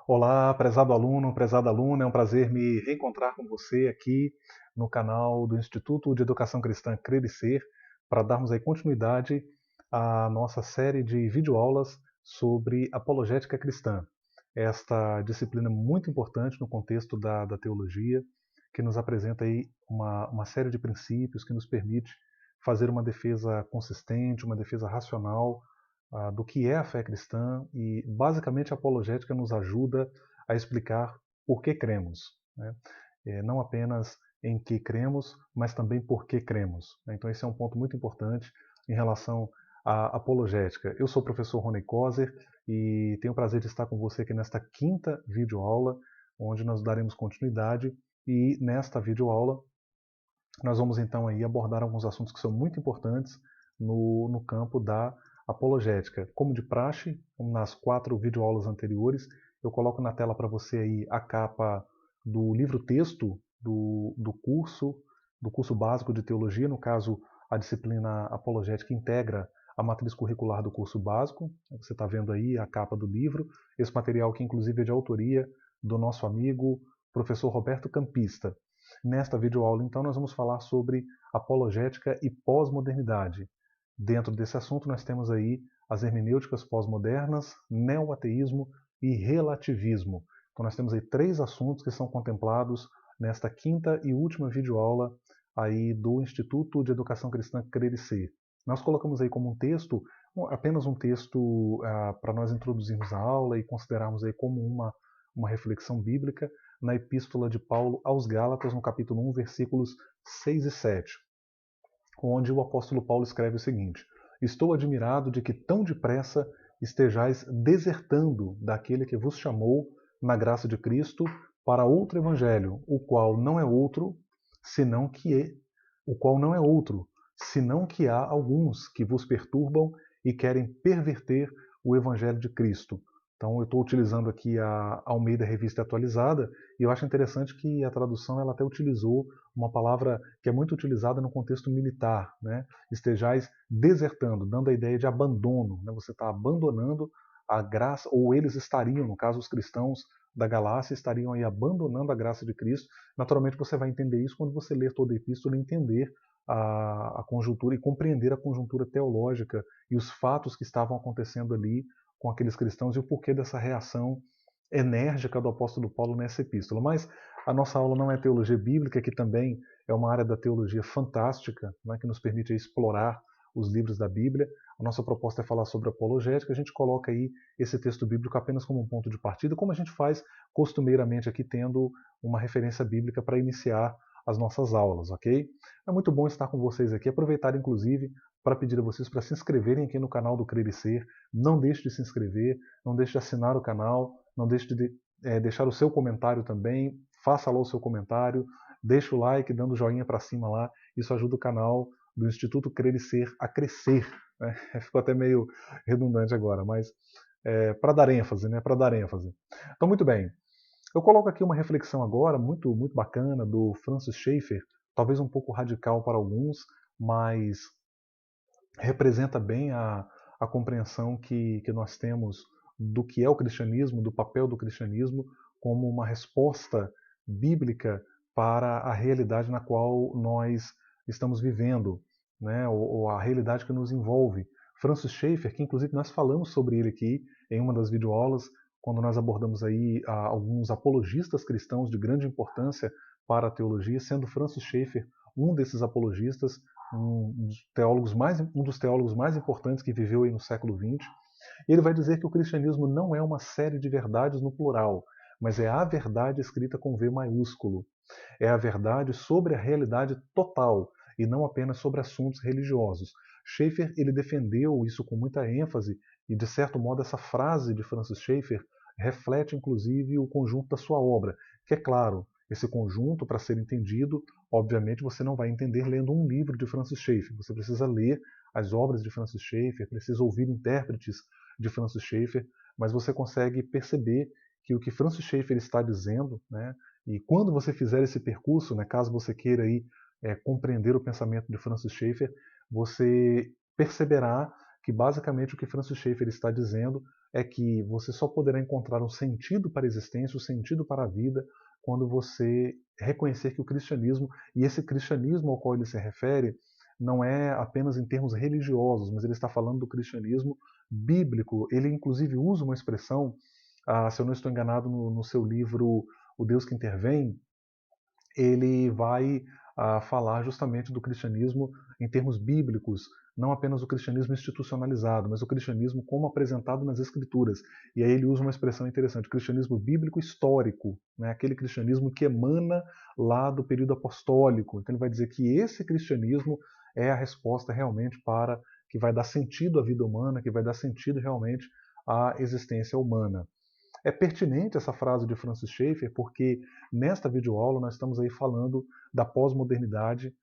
Olá, prezado aluno, prezada aluna, é um prazer me reencontrar com você aqui no canal do Instituto de Educação Cristã Crer e Ser, para darmos aí continuidade à nossa série de videoaulas sobre apologética cristã. Esta disciplina muito importante no contexto da teologia, que nos apresenta aí uma série de princípios que nos permite fazer uma defesa consistente, uma defesa racional do que é a fé cristã e, basicamente, a apologética nos ajuda a explicar por que cremos, né? Não apenas em que cremos, mas também por que cremos, né? Então esse é um ponto muito importante em relação à apologética. Eu sou o professor Rony Coser e tenho o prazer de estar com você aqui nesta quinta videoaula, onde nós daremos continuidade e nesta videoaula nós vamos então aí abordar alguns assuntos que são muito importantes no campo da apologética. Como de praxe, como nas 4 videoaulas anteriores, eu coloco na tela para você aí a capa do livro-texto do curso básico de teologia, no caso, a disciplina apologética integra a matriz curricular do curso básico. Você está vendo aí a capa do livro, esse material que inclusive é de autoria do nosso amigo professor Roberto Campista. Nesta videoaula, então, nós vamos falar sobre apologética e pós-modernidade. Dentro desse assunto, nós temos aí as hermenêuticas pós-modernas, neoateísmo e relativismo. Então, nós temos aí 3 assuntos que são contemplados nesta quinta e última videoaula aí do Instituto de Educação Cristã Crer e Ser. Nós colocamos aí como um texto, apenas um texto para nós introduzirmos a aula e considerarmos aí como uma reflexão bíblica, na Epístola de Paulo aos Gálatas, no capítulo 1, versículos 6 e 7, onde o apóstolo Paulo escreve o seguinte: Estou admirado de que tão depressa estejais desertando daquele que vos chamou na graça de Cristo para outro evangelho, o qual não é outro, senão que há alguns que vos perturbam e querem perverter o evangelho de Cristo. Então eu estou utilizando aqui a Almeida Revista Atualizada e eu acho interessante que a tradução ela até utilizou uma palavra que é muito utilizada no contexto militar, né? Estejais desertando, dando a ideia de abandono, né? Você está abandonando a graça, ou eles estariam, no caso os cristãos da Galácia, estariam aí abandonando a graça de Cristo. Naturalmente você vai entender isso quando você ler toda a epístola e entender a conjuntura e compreender a conjuntura teológica e os fatos que estavam acontecendo ali com aqueles cristãos e o porquê dessa reação enérgica do apóstolo Paulo nessa epístola. Mas a nossa aula não é teologia bíblica, que também é uma área da teologia fantástica, né, que nos permite explorar os livros da Bíblia. A nossa proposta é falar sobre apologética. A gente coloca aí esse texto bíblico apenas como um ponto de partida, como a gente faz costumeiramente aqui, tendo uma referência bíblica para iniciar as nossas aulas, ok? É muito bom estar com vocês aqui. Aproveitar, inclusive, para pedir a vocês para se inscreverem aqui no canal do Crer e Ser. Não deixe de se inscrever, não deixe de assinar o canal, não deixe de deixar o seu comentário também. Faça lá o seu comentário, deixa o like, dando joinha para cima lá. Isso ajuda o canal do Instituto Crer e Ser a crescer, né? Ficou até meio redundante agora, mas para dar ênfase, né? Para dar ênfase. Então, muito bem. Eu coloco aqui uma reflexão agora, muito, muito bacana, do Francis Schaeffer, talvez um pouco radical para alguns, mas representa bem a compreensão que nós temos do que é o cristianismo, do papel do cristianismo, como uma resposta bíblica para a realidade na qual nós estamos vivendo, né? Ou a realidade que nos envolve. Francis Schaeffer, que inclusive nós falamos sobre ele aqui em uma das videoaulas, quando nós abordamos aí alguns apologistas cristãos de grande importância para a teologia, sendo Francis Schaeffer um desses apologistas, um dos teólogos mais importantes que viveu aí no século XX. E ele vai dizer que o cristianismo não é uma série de verdades no plural, mas é a verdade escrita com V maiúsculo. É a verdade sobre a realidade total e não apenas sobre assuntos religiosos. Schaeffer ele defendeu isso com muita ênfase e, de certo modo, essa frase de Francis Schaeffer reflete, inclusive, o conjunto da sua obra, que é claro, esse conjunto, para ser entendido, obviamente você não vai entender lendo um livro de Francis Schaeffer. Você precisa ler as obras de Francis Schaeffer, precisa ouvir intérpretes de Francis Schaeffer, mas você consegue perceber que o que Francis Schaeffer está dizendo, né, e quando você fizer esse percurso, né, caso você queira aí, compreender o pensamento de Francis Schaeffer, você perceberá que basicamente o que Francis Schaeffer está dizendo é que você só poderá encontrar um sentido para a existência, um sentido para a vida, quando você reconhecer que o cristianismo, e esse cristianismo ao qual ele se refere, não é apenas em termos religiosos, mas ele está falando do cristianismo bíblico. Ele inclusive usa uma expressão, se eu não estou enganado, no seu livro O Deus que Intervém, ele vai falar justamente do cristianismo em termos bíblicos, não apenas o cristianismo institucionalizado, mas o cristianismo como apresentado nas Escrituras. E aí ele usa uma expressão interessante, o cristianismo bíblico histórico, né? Aquele cristianismo que emana lá do período apostólico. Então ele vai dizer que esse cristianismo é a resposta realmente para que vai dar sentido à vida humana, que vai dar sentido realmente à existência humana. É pertinente essa frase de Francis Schaeffer porque nesta videoaula nós estamos aí falando da pós-modernidade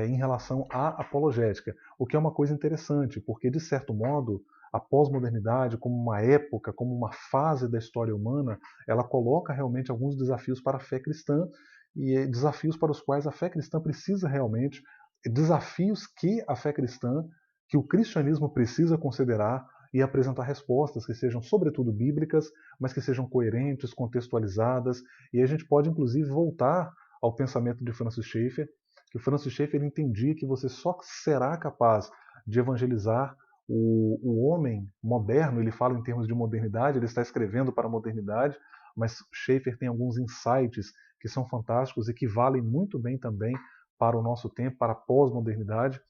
em relação à apologética, o que é uma coisa interessante, porque de certo modo a pós-modernidade como uma época, como uma fase da história humana, ela coloca realmente alguns desafios para a fé cristã e desafios para os quais a fé cristã precisa realmente, desafios que a fé cristã, que o cristianismo precisa considerar e apresentar respostas que sejam sobretudo bíblicas, mas que sejam coerentes, contextualizadas, e a gente pode inclusive voltar ao pensamento de Francis Schaeffer, que o Francis Schaeffer entendia que você só será capaz de evangelizar o homem moderno, ele fala em termos de modernidade, ele está escrevendo para a modernidade, mas Schaeffer tem alguns insights que são fantásticos e que valem muito bem também para o nosso tempo, para a pós-modernidade,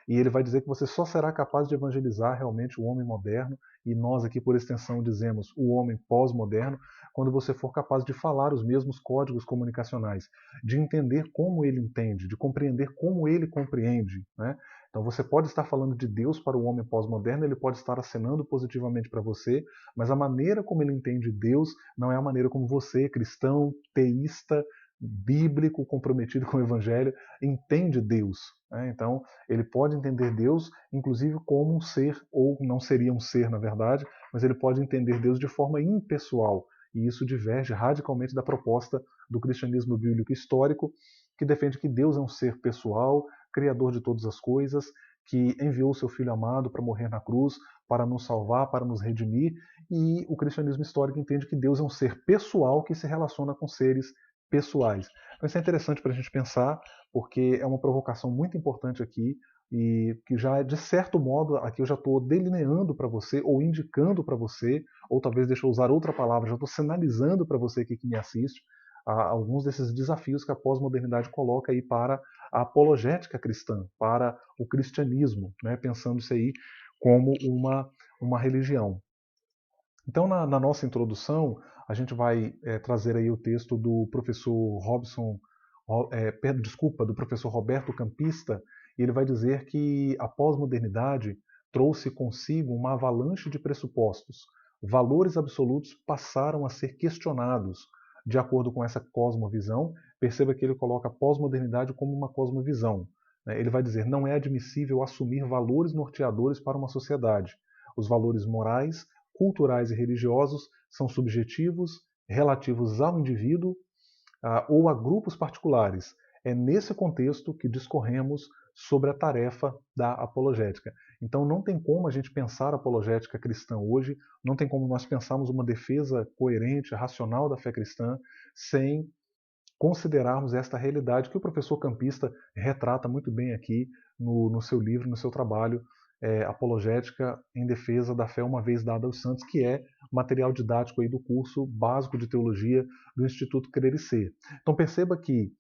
e ele vai dizer que você só será capaz de evangelizar realmente o homem moderno, e nós aqui por extensão dizemos o homem pós-moderno, quando você for capaz de falar os mesmos códigos comunicacionais, de entender como ele entende, de compreender como ele compreende, né? Então você pode estar falando de Deus para o homem pós-moderno, ele pode estar acenando positivamente para você, mas a maneira como ele entende Deus não é a maneira como você, cristão, teísta, bíblico, comprometido com o evangelho, entende Deus, né? Então ele pode entender Deus, inclusive como um ser, ou não seria um ser na verdade, mas ele pode entender Deus de forma impessoal, e isso diverge radicalmente da proposta do cristianismo bíblico histórico, que defende que Deus é um ser pessoal, criador de todas as coisas, que enviou o seu Filho amado para morrer na cruz, para nos salvar, para nos redimir, e o cristianismo histórico entende que Deus é um ser pessoal que se relaciona com seres pessoais. Então isso é interessante para a gente pensar, porque é uma provocação muito importante aqui, e que já, de certo modo, aqui eu já estou delineando para você, ou indicando para você, ou talvez deixa eu usar outra palavra, já estou sinalizando para você aqui que me assiste, alguns desses desafios que a pós-modernidade coloca aí para a apologética cristã, para o cristianismo, né, pensando isso aí como uma religião. Então, na nossa introdução, a gente vai trazer aí o texto do professor do professor Roberto Campista, e ele vai dizer que a pós-modernidade trouxe consigo uma avalanche de pressupostos. Valores absolutos passaram a ser questionados de acordo com essa cosmovisão. Perceba que ele coloca a pós-modernidade como uma cosmovisão. Ele vai dizer, não é admissível assumir valores norteadores para uma sociedade. Os valores morais, culturais e religiosos são subjetivos, relativos ao indivíduo ou a grupos particulares. É nesse contexto que discorremos sobre a tarefa da apologética. Então não tem como a gente pensar a apologética cristã hoje, não tem como nós pensarmos uma defesa coerente, racional da fé cristã, sem considerarmos esta realidade que o professor Campista retrata muito bem aqui no seu livro, no seu trabalho, Apologética em Defesa da Fé Uma Vez Dada aos Santos, que é material didático aí do curso básico de teologia do Instituto Crer e Ser. Então perceba que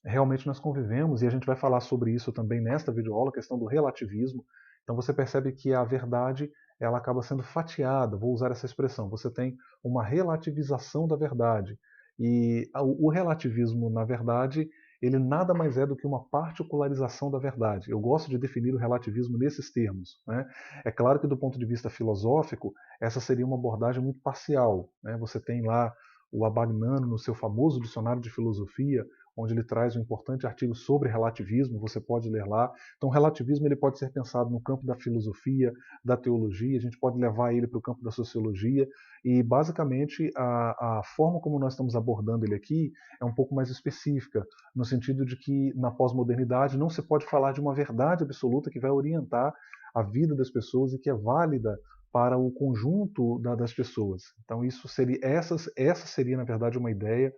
realmente nós convivemos, e a gente vai falar sobre isso também nesta videoaula, a questão do relativismo. Então você percebe que a verdade ela acaba sendo fatiada, vou usar essa expressão, você tem uma relativização da verdade. E o relativismo, na verdade, ele nada mais é do que uma particularização da verdade. Eu gosto de definir o relativismo nesses termos, né? É claro que do ponto de vista filosófico, essa seria uma abordagem muito parcial, né? Você tem lá o Abagnano no seu famoso dicionário de filosofia, onde ele traz um importante artigo sobre relativismo, você pode ler lá. Então, o relativismo ele pode ser pensado no campo da filosofia, da teologia, a gente pode levar ele para o campo da sociologia, e basicamente a forma como nós estamos abordando ele aqui é um pouco mais específica, no sentido de que na pós-modernidade não se pode falar de uma verdade absoluta que vai orientar a vida das pessoas e que é válida para o conjunto das pessoas. Então isso seria, essa seria na verdade uma ideia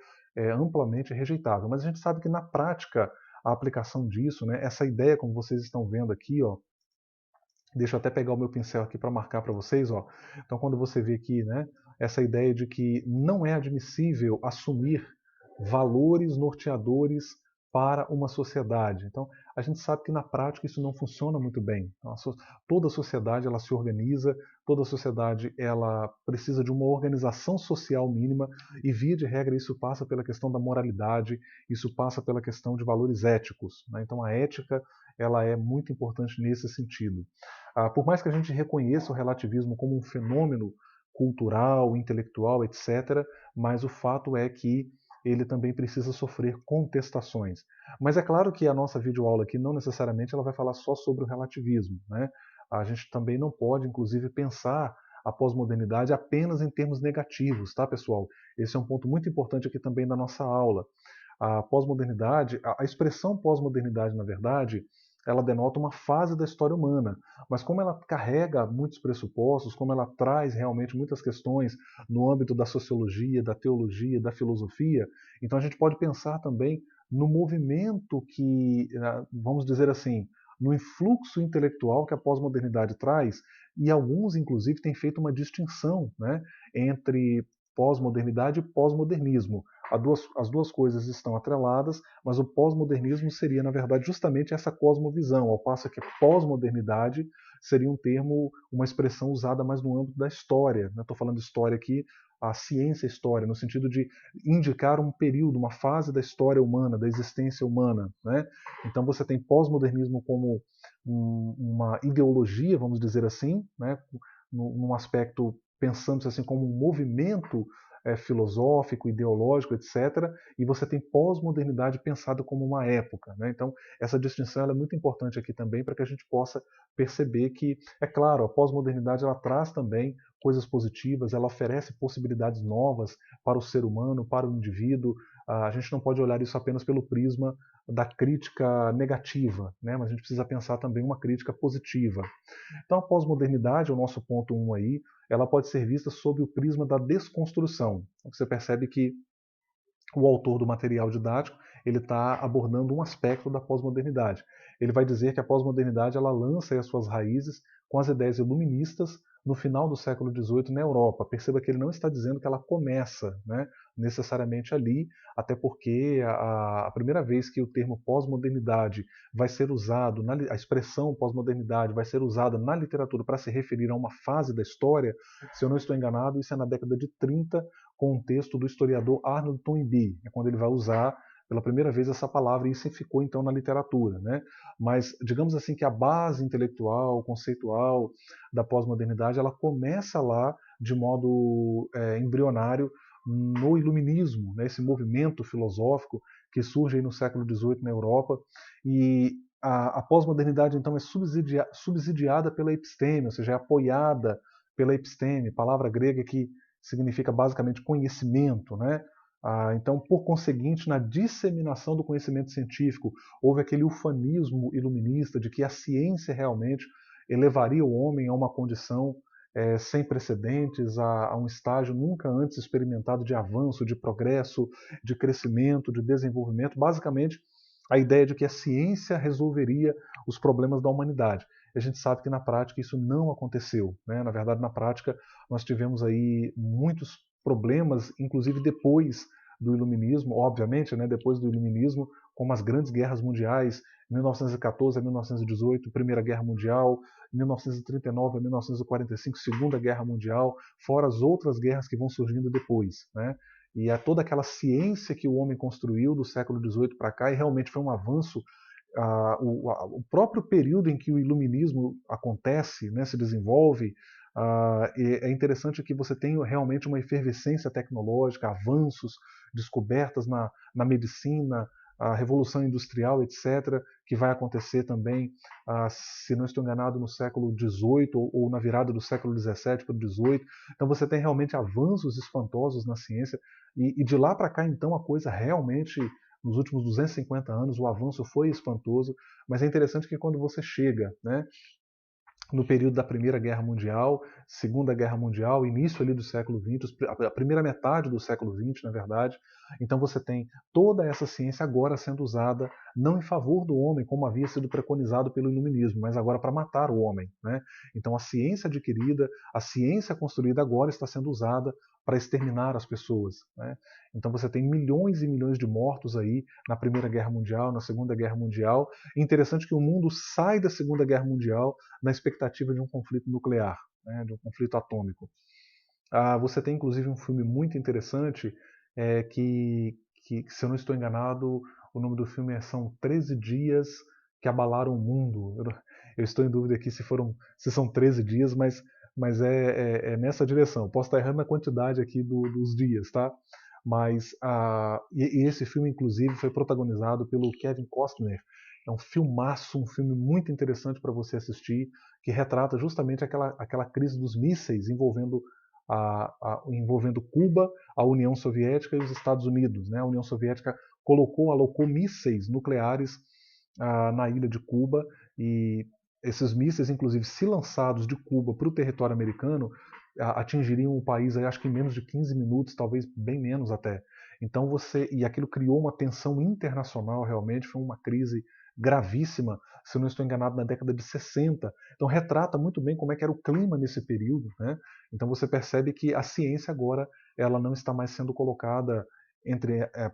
amplamente rejeitável. Mas a gente sabe que na prática a aplicação disso, né, essa ideia como vocês estão vendo aqui, ó, deixa eu até pegar o meu pincel aqui para marcar para vocês, ó. Então quando você vê aqui, né, essa ideia de que não é admissível assumir valores norteadores para uma sociedade. Então, a gente sabe que na prática isso não funciona muito bem. Então, toda a sociedade ela se organiza, toda a sociedade ela precisa de uma organização social mínima e via de regra isso passa pela questão da moralidade, isso passa pela questão de valores éticos, né? Então, a ética ela é muito importante nesse sentido. Por mais que a gente reconheça o relativismo como um fenômeno cultural, intelectual, etc., mas o fato é que ele também precisa sofrer contestações. Mas é claro que a nossa videoaula aqui não necessariamente ela vai falar só sobre o relativismo, né? A gente também não pode, inclusive, pensar a pós-modernidade apenas em termos negativos, tá, pessoal? Esse é um ponto muito importante aqui também da nossa aula. A pós-modernidade, a expressão pós-modernidade, na verdade, ela denota uma fase da história humana, mas como ela carrega muitos pressupostos, como ela traz realmente muitas questões no âmbito da sociologia, da teologia, da filosofia, então a gente pode pensar também no movimento que, vamos dizer assim, no influxo intelectual que a pós-modernidade traz, e alguns, inclusive, têm feito uma distinção, né, entre pós-modernidade e pós-modernismo. As duas coisas estão atreladas, mas o pós-modernismo seria, na verdade, justamente essa cosmovisão, ao passo que pós-modernidade seria um termo, uma expressão usada mais no âmbito da história. Estou falando história aqui, a ciência história, no sentido de indicar um período, uma fase da história humana, da existência humana, né? Então você tem pós-modernismo como uma ideologia, vamos dizer assim, né? Num aspecto pensando assim como um movimento filosófico, ideológico, etc. E você tem pós-modernidade pensada como uma época, né? Então, essa distinção é muito importante aqui também para que a gente possa perceber que, é claro, a pós-modernidade ela traz também coisas positivas, ela oferece possibilidades novas para o ser humano, para o indivíduo. A gente não pode olhar isso apenas pelo prisma da crítica negativa, né? Mas a gente precisa pensar também uma crítica positiva. Então, a pós-modernidade, o nosso ponto 1 aí, ela pode ser vista sob o prisma da desconstrução. Você percebe que o autor do material didático ele está abordando um aspecto da pós-modernidade. Ele vai dizer que a pós-modernidade ela lança as suas raízes com as ideias iluministas no final do século XVIII na Europa. Perceba que ele não está dizendo que ela começa, né, necessariamente ali, até porque a primeira vez que o termo pós-modernidade vai ser usado, a expressão pós-modernidade vai ser usada na literatura para se referir a uma fase da história, se eu não estou enganado, isso é na década de 30, com um texto do historiador Arnold Toynbee, quando ele vai usar pela primeira vez essa palavra, e isso ficou então na literatura, né? Mas digamos assim que a base intelectual, conceitual da pós-modernidade, ela começa lá de modo embrionário no iluminismo, né? Esse movimento filosófico que surge aí no século XVIII na Europa, e a pós-modernidade então é subsidiada pela episteme, ou seja, é apoiada pela episteme, palavra grega que significa basicamente conhecimento, né? Então, por conseguinte, na disseminação do conhecimento científico, houve aquele ufanismo iluminista de que a ciência realmente elevaria o homem a uma condição sem precedentes, a um estágio nunca antes experimentado de avanço, de progresso, de crescimento, de desenvolvimento. Basicamente, a ideia de que a ciência resolveria os problemas da humanidade. A gente sabe que na prática isso não aconteceu, né? Na verdade, na prática, nós tivemos aí muitos problemas, inclusive depois do Iluminismo, obviamente, né? Depois do Iluminismo, como as grandes guerras mundiais, 1914 a 1918, Primeira Guerra Mundial, 1939 a 1945, Segunda Guerra Mundial, fora as outras guerras que vão surgindo depois, né? E é toda aquela ciência que o homem construiu do século XVIII para cá, e realmente foi um avanço. O próprio período em que o iluminismo acontece, né, se desenvolve, é interessante que você tem realmente uma efervescência tecnológica, avanços, descobertas na medicina, a revolução industrial, etc., que vai acontecer também, se não estou enganado, no século XVIII ou na virada do século XVII para o XVIII. Então você tem realmente avanços espantosos na ciência, e de lá para cá, então, a coisa realmente, nos últimos 250 anos, o avanço foi espantoso, mas é interessante que quando você chega, né, no período da Primeira Guerra Mundial, Segunda Guerra Mundial, início ali do século XX, a primeira metade do século XX, na verdade. Então você tem toda essa ciência agora sendo usada não em favor do homem, como havia sido preconizado pelo iluminismo, mas agora para matar o homem, né? Então a ciência adquirida, a ciência construída agora está sendo usada para exterminar as pessoas, né? Então você tem milhões e milhões de mortos aí na Primeira Guerra Mundial, na Segunda Guerra Mundial. E interessante que o mundo sai da Segunda Guerra Mundial na expectativa de um conflito nuclear, né, de um conflito atômico. Você tem inclusive um filme muito interessante se eu não estou enganado, o nome do filme São 13 Dias que Abalaram o Mundo. Eu estou em dúvida aqui se são 13 dias, mas é nessa direção. Posso estar errando na quantidade aqui dos dias, tá? Mas e esse filme, inclusive, foi protagonizado pelo Kevin Costner. É um filmaço, um filme muito interessante para você assistir, que retrata justamente aquela crise dos mísseis envolvendo Cuba, a União Soviética e os Estados Unidos, né? A União Soviética alocou mísseis nucleares na ilha de Cuba, e esses mísseis, inclusive, se lançados de Cuba para o território americano, atingiriam o país aí, acho que em menos de 15 minutos, talvez bem menos até. Então e aquilo criou uma tensão internacional, realmente foi uma crise gravíssima, se eu não estou enganado, na década de 60. Então retrata muito bem como é que era o clima nesse período, né? Então você percebe que a ciência agora ela não está mais sendo colocada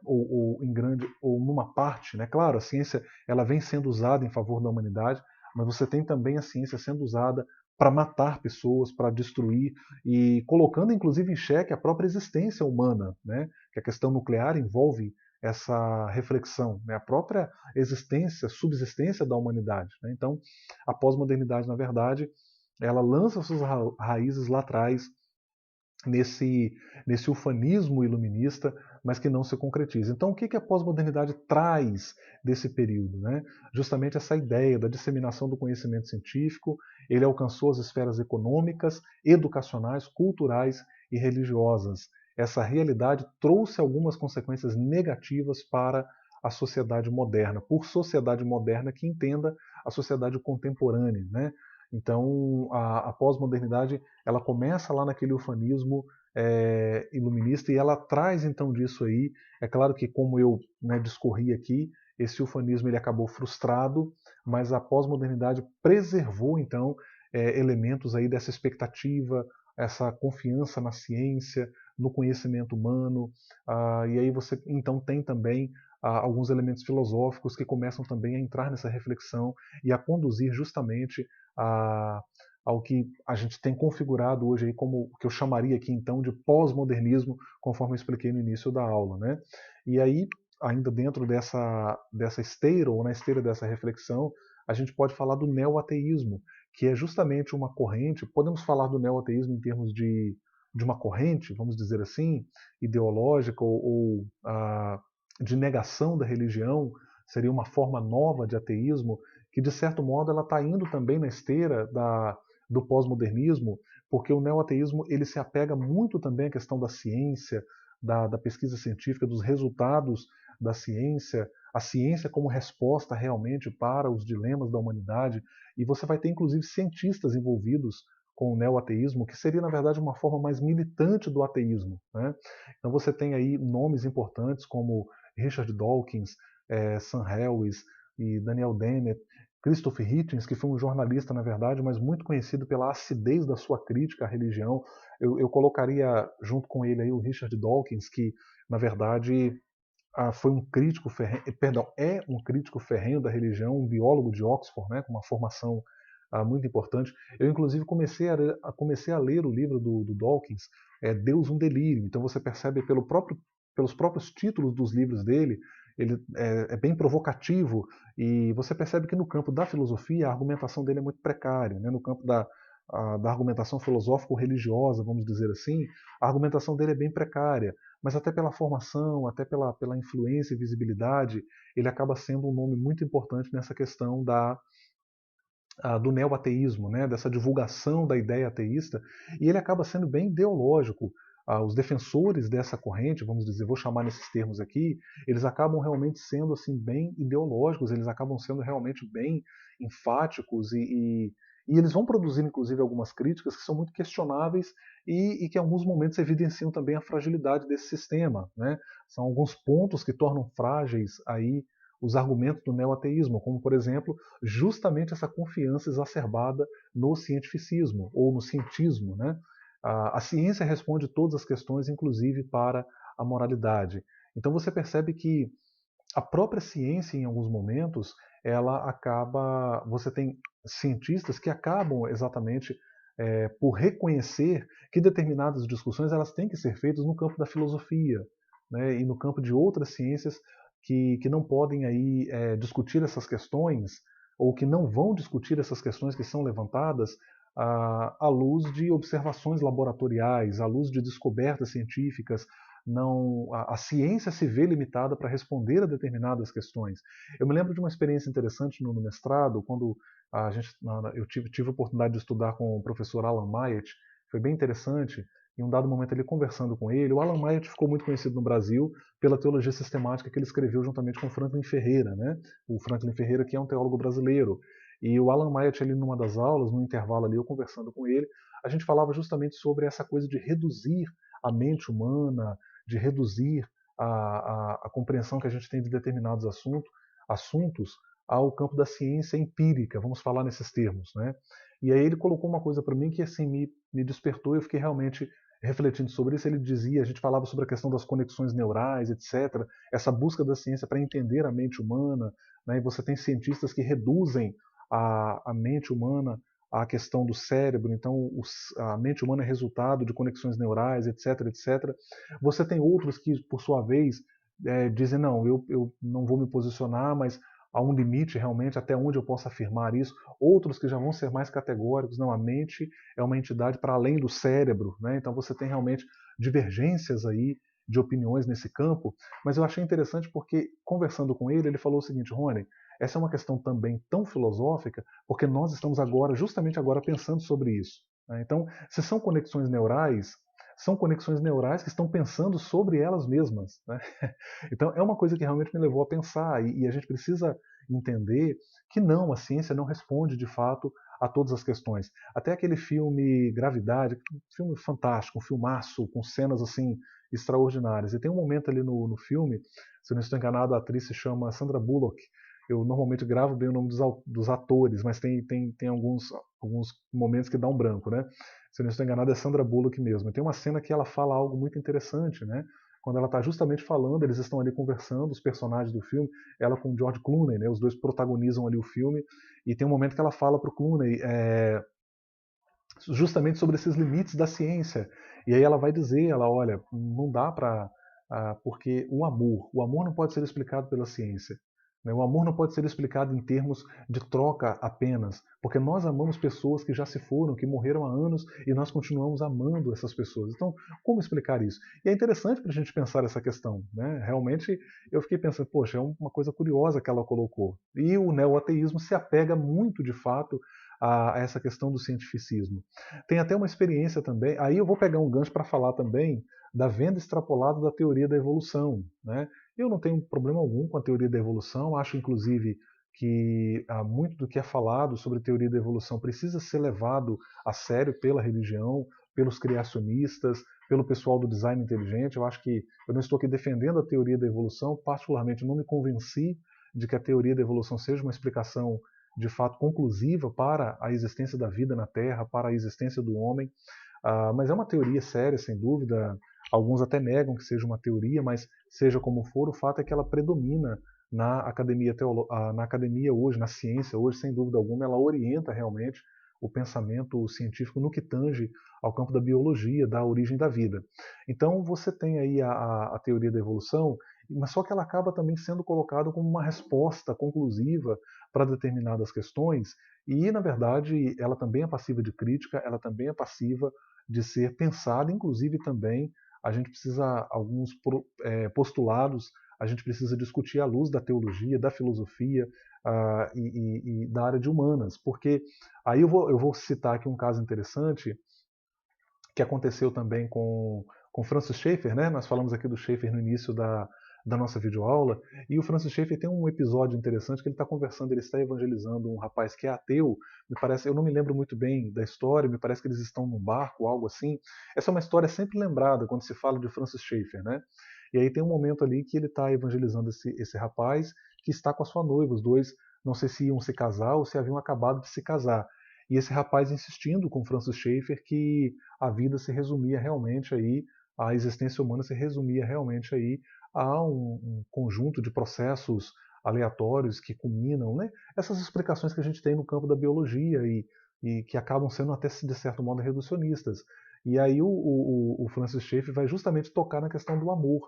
ou em grande ou numa parte, né? Claro, a ciência ela vem sendo usada em favor da humanidade, mas você tem também a ciência sendo usada para matar pessoas, para destruir e colocando inclusive em xeque a própria existência humana, né? Que a questão nuclear envolve essa reflexão, né? A própria existência, subsistência da humanidade, né? Então, a pós-modernidade, na verdade, ela lança suas raízes lá atrás nesse ufanismo iluminista, mas que não se concretiza. Então, o que a pós-modernidade traz desse período, né? Justamente essa ideia da disseminação do conhecimento científico. Ele alcançou as esferas econômicas, educacionais, culturais e religiosas. Essa realidade trouxe algumas consequências negativas para a sociedade moderna, por sociedade moderna que entenda a sociedade contemporânea, né? Então, a pós-modernidade ela começa lá naquele ufanismo iluminista e ela traz então disso aí. É claro que, como eu, né, discorri aqui, esse ufanismo ele acabou frustrado, mas a pós-modernidade preservou então elementos aí dessa expectativa, essa confiança na ciência, no conhecimento humano. E aí você então tem também alguns elementos filosóficos que começam também a entrar nessa reflexão e a conduzir justamente a, ao que a gente tem configurado hoje aí como o que eu chamaria aqui então de pós-modernismo, conforme eu expliquei no início da aula, né? E aí, ainda dentro dessa esteira, ou na esteira dessa reflexão, a gente pode falar do neo-ateísmo, que é justamente uma corrente. Podemos falar do neo-ateísmo em termos de uma corrente, vamos dizer assim, ideológica ou de negação da religião, seria uma forma nova de ateísmo, que de certo modo ela está indo também na esteira do pós-modernismo, porque o neo-ateísmo ele se apega muito também à questão da ciência, da pesquisa científica, dos resultados da ciência, a ciência como resposta realmente para os dilemas da humanidade, e você vai ter inclusive cientistas envolvidos com o neo-ateísmo, que seria na verdade uma forma mais militante do ateísmo, né? Então você tem aí nomes importantes como Richard Dawkins, Sam Harris e Daniel Dennett, Christopher Hitchens, que foi um jornalista, na verdade, mas muito conhecido pela acidez da sua crítica à religião. Eu colocaria junto com ele aí o Richard Dawkins, que, na verdade, foi um crítico ferrenho, perdão, é um crítico ferrenho da religião, um biólogo de Oxford, né, com uma formação muito importante. Eu, inclusive, comecei a ler o livro do Dawkins, Deus um Delírio. Então você percebe pelos próprios títulos dos livros dele, ele é bem provocativo, e você percebe que no campo da filosofia a argumentação dele é muito precária, né? No campo da argumentação filosófico-religiosa, vamos dizer assim, a argumentação dele é bem precária, mas até pela formação, até pela influência e visibilidade, ele acaba sendo um nome muito importante nessa questão do neo-ateísmo, né, dessa divulgação da ideia ateísta, e ele acaba sendo bem ideológico. Os defensores dessa corrente, vamos dizer, vou chamar nesses termos aqui, eles acabam realmente sendo assim bem ideológicos, eles acabam sendo realmente bem enfáticos E eles vão produzir, inclusive, algumas críticas que são muito questionáveis e que, em alguns momentos, evidenciam também a fragilidade desse sistema, né? São alguns pontos que tornam frágeis aí os argumentos do neoateísmo, como, por exemplo, justamente essa confiança exacerbada no cientificismo ou no cientismo, né? A ciência responde todas as questões, inclusive para a moralidade. Então você percebe que a própria ciência, em alguns momentos, ela acaba. Você tem cientistas que acabam exatamente por reconhecer que determinadas discussões elas têm que ser feitas no campo da filosofia, né, e no campo de outras ciências que não podem aí discutir essas questões ou que não vão discutir essas questões que são levantadas à luz de observações laboratoriais, à luz de descobertas científicas. Não, a ciência se vê limitada para responder a determinadas questões. Eu me lembro de uma experiência interessante no mestrado, quando eu tive a oportunidade de estudar com o professor Alan Myatt, foi bem interessante. Em um dado momento, ele conversando com ele, o Alan Myatt ficou muito conhecido no Brasil pela teologia sistemática que ele escreveu juntamente com Franklin Ferreira, né? O Franklin Ferreira, que é um teólogo brasileiro. E o Alan Myatt, ele, numa das aulas, no intervalo ali, eu conversando com ele, a gente falava justamente sobre essa coisa de reduzir a mente humana, de reduzir a compreensão que a gente tem de determinados assuntos ao campo da ciência empírica, vamos falar nesses termos, né? E aí ele colocou uma coisa para mim que assim me despertou e eu fiquei realmente refletindo sobre isso. Ele dizia, a gente falava sobre a questão das conexões neurais, etc., essa busca da ciência para entender a mente humana, né? E você tem cientistas que reduzem a mente humana à questão do cérebro, então a mente humana é resultado de conexões neurais, etc, etc. Você tem outros que, por sua vez, dizem, não, eu não vou me posicionar, mas há um limite realmente até onde eu posso afirmar isso. Outros que já vão ser mais categóricos, não, a mente é uma entidade para além do cérebro, né? Então você tem realmente divergências aí de opiniões nesse campo, mas eu achei interessante porque, conversando com ele, ele falou o seguinte: Rony, essa é uma questão também tão filosófica, porque nós estamos agora, justamente agora, pensando sobre isso, né? Então, se são conexões neurais que estão pensando sobre elas mesmas, né? Então, é uma coisa que realmente me levou a pensar, e a gente precisa entender que não, a ciência não responde de fato a todas as questões. Até aquele filme Gravidade, um filme fantástico, um filmaço, com cenas assim extraordinárias. E tem um momento ali no filme, se eu não estou enganado, a atriz se chama Sandra Bullock. Eu normalmente gravo bem o nome dos atores, mas tem alguns momentos que dá um branco, né? Se eu não estou enganado, é Sandra Bullock mesmo. E tem uma cena que ela fala algo muito interessante, né? Quando ela está justamente falando, eles estão ali conversando, os personagens do filme, ela com o George Clooney, né? Os dois protagonizam ali o filme, e tem um momento que ela fala para o Clooney justamente sobre esses limites da ciência. E aí ela vai dizer, ela, olha, não dá para... porque o amor não pode ser explicado pela ciência. Né? O amor não pode ser explicado em termos de troca apenas, porque nós amamos pessoas que já se foram, que morreram há anos, e nós continuamos amando essas pessoas. Então, como explicar isso? E é interessante para a gente pensar essa questão. Né? Realmente, eu fiquei pensando, poxa, é uma coisa curiosa que ela colocou. E o neoateísmo se apega muito, de fato, a essa questão do cientificismo. Tem até uma experiência também, aí eu vou pegar um gancho para falar também da venda extrapolada da teoria da evolução. Né? Eu não tenho problema algum com a teoria da evolução, acho inclusive que muito do que é falado sobre a teoria da evolução precisa ser levado a sério pela religião, pelos criacionistas, pelo pessoal do design inteligente. Eu acho que eu não estou aqui defendendo a teoria da evolução, particularmente não me convenci de que a teoria da evolução seja uma explicação de fato conclusiva para a existência da vida na Terra, para a existência do homem. Mas é uma teoria séria, sem dúvida. Alguns até negam que seja uma teoria, mas seja como for, o fato é que ela predomina na academia hoje, na ciência hoje, sem dúvida alguma, ela orienta realmente o pensamento científico no que tange ao campo da biologia, da origem da vida. Então você tem aí a teoria da evolução, mas só que ela acaba também sendo colocada como uma resposta conclusiva para determinadas questões, e na verdade ela também é passiva de crítica, ela também é passiva de ser pensada, inclusive também a gente precisa, alguns postulados, a gente precisa discutir à luz da teologia, da filosofia e da área de humanas, porque aí eu vou citar aqui um caso interessante que aconteceu também com Francis Schaeffer, né? Nós falamos aqui do Schaeffer no início da nossa videoaula, e o Francis Schaeffer tem um episódio interessante que ele está conversando, ele está evangelizando um rapaz que é ateu, me parece, eu não me lembro muito bem da história, me parece que eles estão num barco, algo assim. Essa é uma história sempre lembrada quando se fala de Francis Schaeffer, né? E aí tem um momento ali que ele está evangelizando esse rapaz que está com a sua noiva, os dois não sei se iam se casar ou se haviam acabado de se casar. E esse rapaz insistindo com Francis Schaeffer que a vida se resumia realmente aí, a existência humana se resumia realmente aí a um conjunto de processos aleatórios que culminam, né? Essas explicações que a gente tem no campo da biologia e que acabam sendo até de certo modo reducionistas. E aí o Francis Schaeffer vai justamente tocar na questão do amor.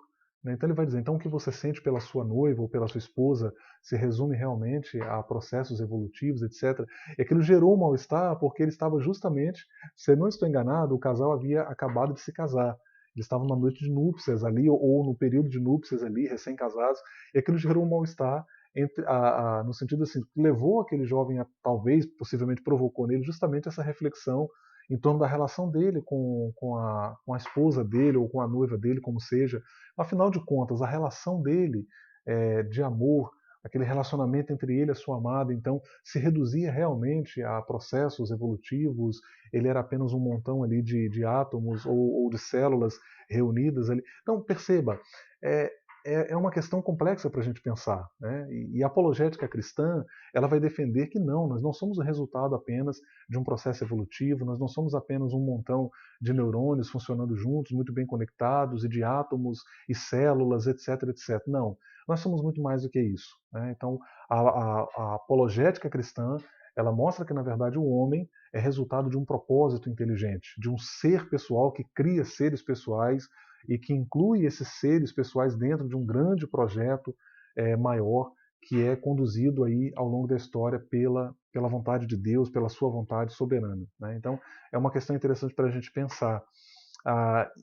Né? Então ele vai dizer, então o que você sente pela sua noiva ou pela sua esposa se resume realmente a processos evolutivos, etc. E aquilo gerou um mal-estar porque ele estava justamente, se eu não estou enganado, o casal havia acabado de se casar. Eles estavam na noite de núpcias ali, ou no período de núpcias ali, recém-casados, e aquilo gerou um mal-estar no sentido assim, levou aquele jovem a, talvez, possivelmente provocou nele justamente essa reflexão em torno da relação dele com a esposa dele ou com a noiva dele, como seja. Afinal de contas, a relação dele de amor, aquele relacionamento entre ele e a sua amada, então, se reduzia realmente a processos evolutivos, ele era apenas um montão ali de átomos ou de células reunidas ali. Então, perceba, é, é uma questão complexa para a gente pensar. Né? E a apologética cristã ela vai defender que não, nós não somos o resultado apenas de um processo evolutivo, nós não somos apenas um montão de neurônios funcionando juntos, muito bem conectados, e de átomos e células, etc, etc. Não, nós somos muito mais do que isso. Né? Então, a apologética cristã ela mostra que, na verdade, o homem é resultado de um propósito inteligente, de um ser pessoal que cria seres pessoais e que inclui esses seres pessoais dentro de um grande projeto maior que é conduzido aí ao longo da história pela vontade de Deus, pela sua vontade soberana. Né? Então, é uma questão interessante para a gente pensar.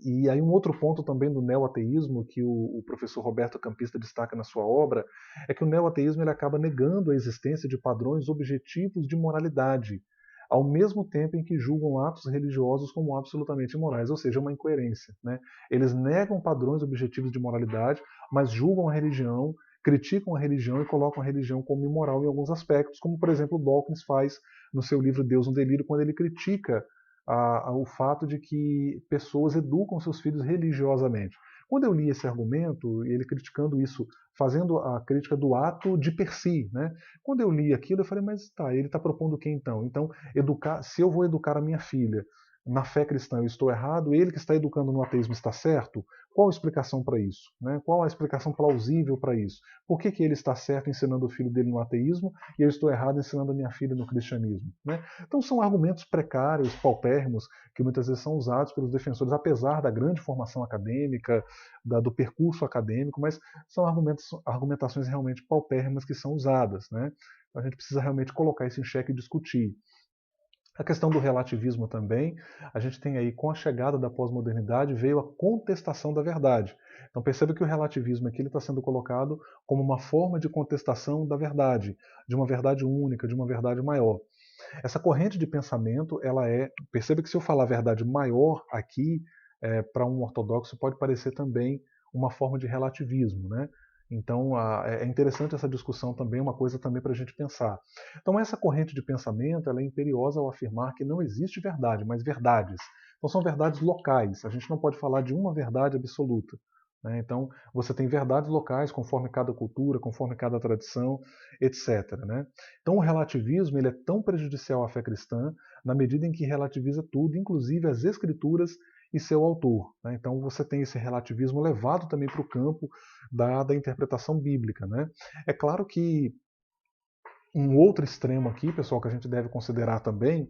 E aí um outro ponto também do neoateísmo que o professor Roberto Campista destaca na sua obra é que o neoateísmo ele acaba negando a existência de padrões objetivos de moralidade, ao mesmo tempo em que julgam atos religiosos como absolutamente imorais, ou seja, uma incoerência. Né? Eles negam padrões objetivos de moralidade, mas julgam a religião, criticam a religião e colocam a religião como imoral em alguns aspectos, como por exemplo Dawkins faz no seu livro Deus no Delírio, quando ele critica o fato de que pessoas educam seus filhos religiosamente. Quando eu li esse argumento, ele criticando isso, fazendo a crítica do ato de per si, né? Quando eu li aquilo, eu falei, mas tá, ele está propondo o que então? Então, se eu vou educar a minha filha na fé cristã eu estou errado, ele que está educando no ateísmo está certo? Qual a explicação para isso? Né? Qual a explicação plausível para isso? Por que ele está certo ensinando o filho dele no ateísmo e eu estou errado ensinando a minha filha no cristianismo? Né? Então são argumentos precários, paupérrimos, que muitas vezes são usados pelos defensores, apesar da grande formação acadêmica, do percurso acadêmico, mas são argumentações realmente paupérrimas que são usadas. Né? A gente precisa realmente colocar isso em xeque e discutir. A questão do relativismo também, a gente tem aí, com a chegada da pós-modernidade, veio a contestação da verdade. Então perceba que o relativismo aqui está sendo colocado como uma forma de contestação da verdade, de uma verdade única, de uma verdade maior. Essa corrente de pensamento, perceba que se eu falar verdade maior aqui, para um ortodoxo pode parecer também uma forma de relativismo, né? Então é interessante essa discussão também, uma coisa também para a gente pensar. Então essa corrente de pensamento ela é imperiosa ao afirmar que não existe verdade, mas verdades. Então são verdades locais, a gente não pode falar de uma verdade absoluta. Né? Então você tem verdades locais conforme cada cultura, conforme cada tradição, etc. Né? Então o relativismo ele é tão prejudicial à fé cristã na medida em que relativiza tudo, inclusive as escrituras e seu autor. Né? Então você tem esse relativismo levado também para o campo da interpretação bíblica. Né? É claro que um outro extremo aqui, pessoal, que a gente deve considerar também,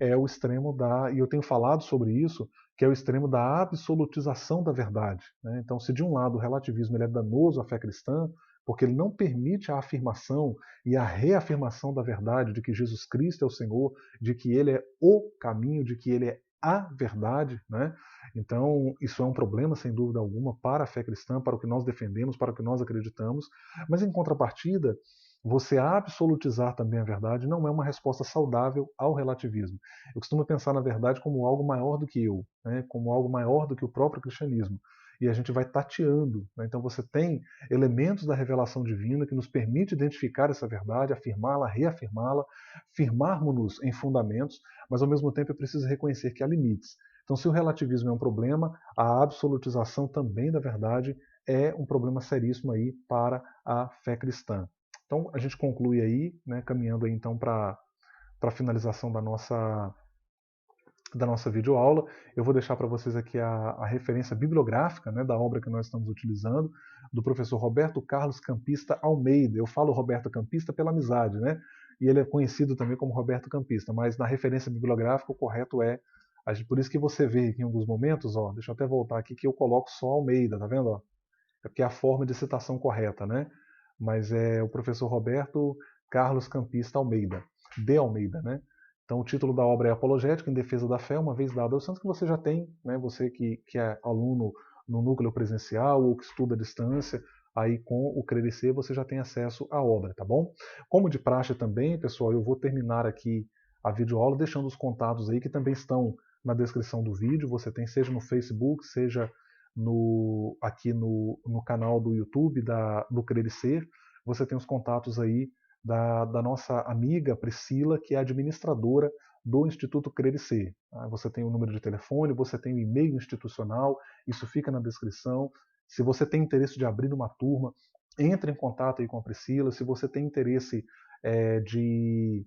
é o extremo e eu tenho falado sobre isso, que é o extremo da absolutização da verdade. Né? Então, se de um lado o relativismo ele é danoso à fé cristã, porque ele não permite a afirmação e a reafirmação da verdade de que Jesus Cristo é o Senhor, de que Ele é o caminho, de que Ele é a verdade, né? Então, isso é um problema, sem dúvida alguma, para a fé cristã, para o que nós defendemos, para o que nós acreditamos, mas em contrapartida, você absolutizar também a verdade não é uma resposta saudável ao relativismo. Eu costumo pensar na verdade como algo maior do que eu, né? Como algo maior do que o próprio cristianismo. e a gente vai tateando, né? Então você tem elementos da revelação divina que nos permite identificar essa verdade, afirmá-la, reafirmá-la, firmarmos-nos em fundamentos, mas ao mesmo tempo é preciso reconhecer que há limites. Então, se o relativismo é um problema, a absolutização também da verdade é um problema seríssimo aí para a fé cristã. Então, a gente conclui aí, né, caminhando aí então para a finalização da nossa videoaula. Eu vou deixar para vocês aqui a referência bibliográfica, né, da obra que nós estamos utilizando, do professor Roberto Carlos Campista Almeida. Eu falo Roberto Campista pela amizade, né? E ele é conhecido também como Roberto Campista, mas na referência bibliográfica o correto é, por isso que você vê aqui em alguns momentos, ó, deixa eu até voltar aqui que eu coloco só Almeida, tá vendo? Ó? É porque é a forma de citação correta, né? Mas é o professor Roberto Carlos Campista Almeida, de Almeida, né? Então o título da obra é Apologética em Defesa da Fé, uma vez dada aos santos, que você já tem, né? Você que é aluno no núcleo presencial ou que estuda à distância, aí com o Crer e Ser você já tem acesso à obra, tá bom? Como de praxe também, pessoal, eu vou terminar aqui a videoaula deixando os contatos aí que também estão na descrição do vídeo. Você tem seja no Facebook, seja aqui no canal do YouTube do Crer e Ser, você tem os contatos aí da nossa amiga Priscila, que é administradora do Instituto Crer e Ser. Você tem o número de telefone, você tem o e-mail institucional, isso fica na descrição. Se você tem interesse de abrir uma turma, entre em contato aí com a Priscila. Se você tem interesse de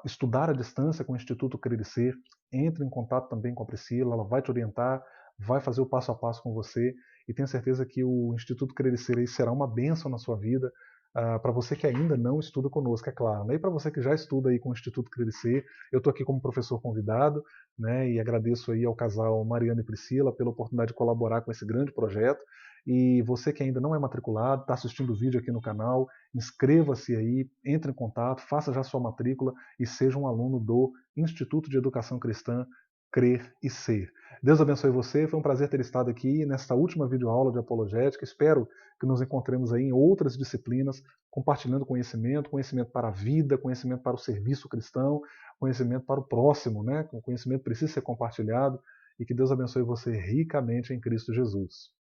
estudar à distância com o Instituto Crer e Ser, entre em contato também com a Priscila, ela vai te orientar, vai fazer o passo a passo com você, e tenho certeza que o Instituto Crer e Ser aí será uma bênção na sua vida, para você que ainda não estuda conosco, é claro, né? E para você que já estuda aí com o Instituto Crer e Ser, eu estou aqui como professor convidado, né? E agradeço aí ao casal Mariana e Priscila pela oportunidade de colaborar com esse grande projeto. E você que ainda não é matriculado, está assistindo o vídeo aqui no canal, inscreva-se aí, entre em contato, faça já sua matrícula e seja um aluno do Instituto de Educação Cristã Crer e Ser. Deus abençoe você, foi um prazer ter estado aqui nesta última videoaula de apologética. Espero que nos encontremos aí em outras disciplinas, compartilhando conhecimento, conhecimento para a vida, conhecimento para o serviço cristão, conhecimento para o próximo, né? O conhecimento precisa ser compartilhado, e que Deus abençoe você ricamente em Cristo Jesus.